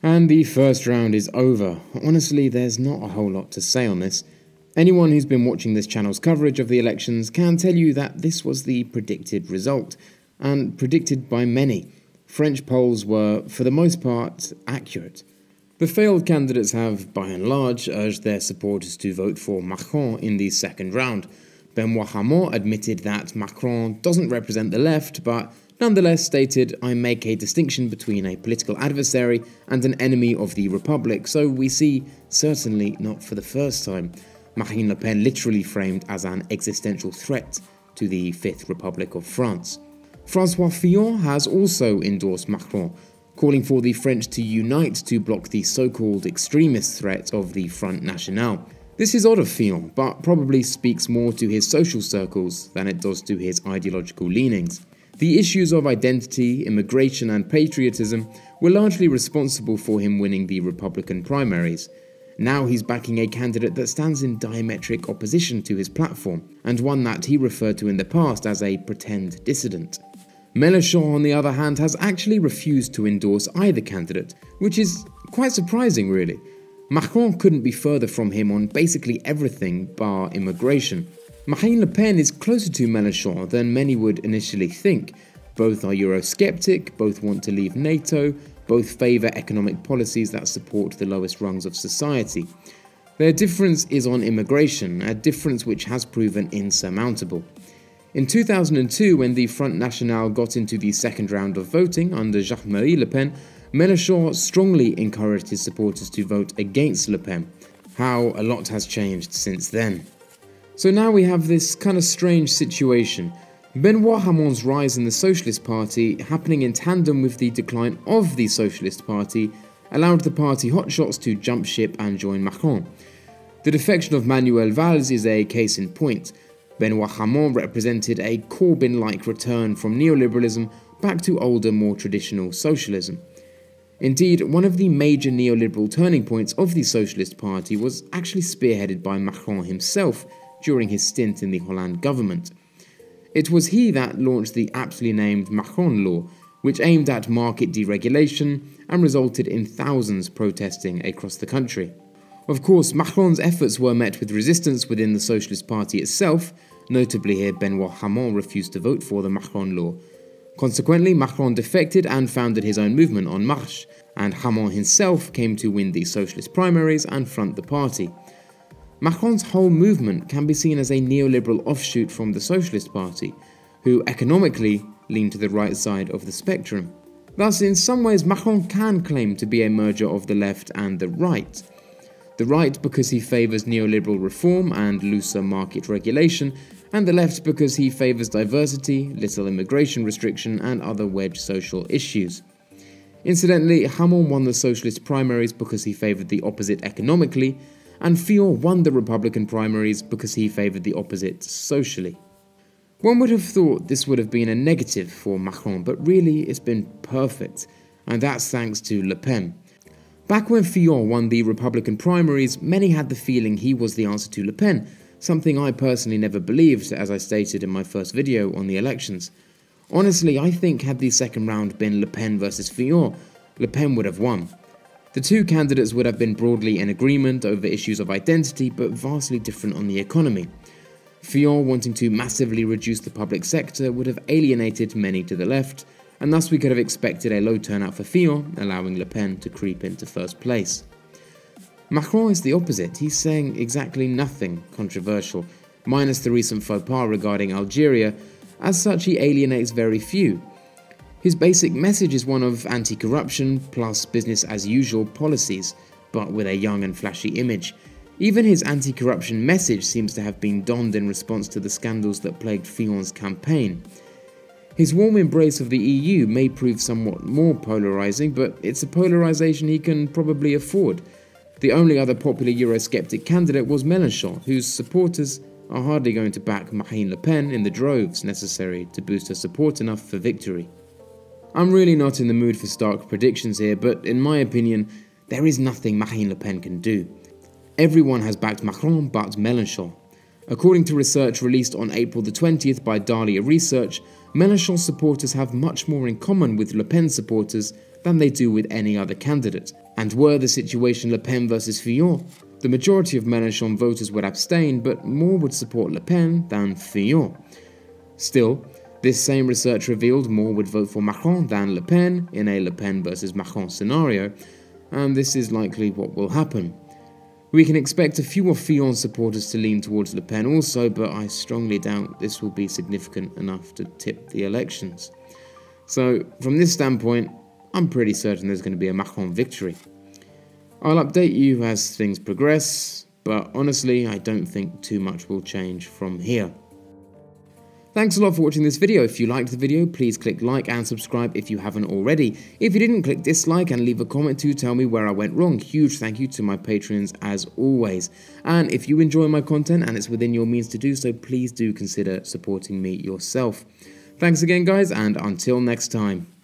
And the first round is over. Honestly, there's not a whole lot to say on this. Anyone who's been watching this channel's coverage of the elections can tell you that this was the predicted result, and predicted by many. French polls were, for the most part, accurate. The failed candidates have, by and large, urged their supporters to vote for Macron in the second round. Benoît Hamon admitted that Macron doesn't represent the left, but nonetheless stated, "I make a distinction between a political adversary and an enemy of the Republic," so we see, certainly not for the first time, Marine Le Pen literally framed as an existential threat to the Fifth Republic of France. François Fillon has also endorsed Macron, calling for the French to unite to block the so-called extremist threat of the Front National. This is odd of Fillon, but probably speaks more to his social circles than it does to his ideological leanings. The issues of identity, immigration and patriotism were largely responsible for him winning the Republican primaries. Now he's backing a candidate that stands in diametric opposition to his platform, and one that he referred to in the past as a pretend dissident. Mélenchon, on the other hand, has actually refused to endorse either candidate, which is quite surprising really. Macron couldn't be further from him on basically everything bar immigration. Marine Le Pen is closer to Mélenchon than many would initially think. Both are Eurosceptic, both want to leave NATO, both favour economic policies that support the lowest rungs of society. Their difference is on immigration, a difference which has proven insurmountable. In 2002, when the Front National got into the second round of voting under Jacques-Marie Le Pen, Mélenchon strongly encouraged his supporters to vote against Le Pen. How a lot has changed since then. So now we have this kind of strange situation. Benoît Hamon's rise in the Socialist Party, happening in tandem with the decline of the Socialist Party, allowed the party hotshots to jump ship and join Macron. The defection of Manuel Valls is a case in point. Benoît Hamon represented a Corbyn-like return from neoliberalism back to older, more traditional socialism. Indeed, one of the major neoliberal turning points of the Socialist Party was actually spearheaded by Macron himself during his stint in the Hollande government. It was he that launched the aptly named Macron Law, which aimed at market deregulation and resulted in thousands protesting across the country. Of course, Macron's efforts were met with resistance within the Socialist Party itself. Notably here, Benoît Hamon refused to vote for the Macron Law. Consequently, Macron defected and founded his own movement, En Marche, and Hamon himself came to win the socialist primaries and front the party. Macron's whole movement can be seen as a neoliberal offshoot from the Socialist Party, who economically lean to the right side of the spectrum. Thus, in some ways, Macron can claim to be a merger of the left and the right. The right because he favours neoliberal reform and looser market regulation, and the left because he favours diversity, little immigration restriction and other wedge social issues. Incidentally, Hamon won the socialist primaries because he favoured the opposite economically, and Fillon won the Republican primaries because he favoured the opposite socially. One would have thought this would have been a negative for Macron, but really it's been perfect, and that's thanks to Le Pen. Back when Fillon won the Republican primaries, many had the feeling he was the answer to Le Pen, something I personally never believed, as I stated in my first video on the elections. Honestly, I think had the second round been Le Pen versus Fillon, Le Pen would have won. The two candidates would have been broadly in agreement over issues of identity, but vastly different on the economy. Fillon wanting to massively reduce the public sector would have alienated many to the left, and thus we could have expected a low turnout for Fillon, allowing Le Pen to creep into first place. Macron is the opposite. He's saying exactly nothing controversial, minus the recent faux pas regarding Algeria. As such, he alienates very few. His basic message is one of anti-corruption plus business-as-usual policies, but with a young and flashy image. Even his anti-corruption message seems to have been donned in response to the scandals that plagued Fillon's campaign. His warm embrace of the EU may prove somewhat more polarising, but it's a polarisation he can probably afford. The only other popular Eurosceptic candidate was Mélenchon, whose supporters are hardly going to back Marine Le Pen in the droves necessary to boost her support enough for victory. I'm really not in the mood for stark predictions here, but in my opinion, there is nothing Marine Le Pen can do. Everyone has backed Macron but Mélenchon. According to research released on April the 20th by Dahlia Research, Mélenchon supporters have much more in common with Le Pen supporters than they do with any other candidate. And were the situation Le Pen versus Fillon, the majority of Mélenchon voters would abstain, but more would support Le Pen than Fillon. Still, this same research revealed more would vote for Macron than Le Pen in a Le Pen versus Macron scenario, and this is likely what will happen. We can expect a few of Fillon's supporters to lean towards Le Pen also, but I strongly doubt this will be significant enough to tip the elections. So, from this standpoint, I'm pretty certain there's going to be a Macron victory. I'll update you as things progress, but honestly, I don't think too much will change from here. Thanks a lot for watching this video. If you liked the video, please click like and subscribe if you haven't already. If you didn't, click dislike and leave a comment to tell me where I went wrong. Huge thank you to my patrons as always. And if you enjoy my content and it's within your means to do so, please do consider supporting me yourself. Thanks again guys, and until next time.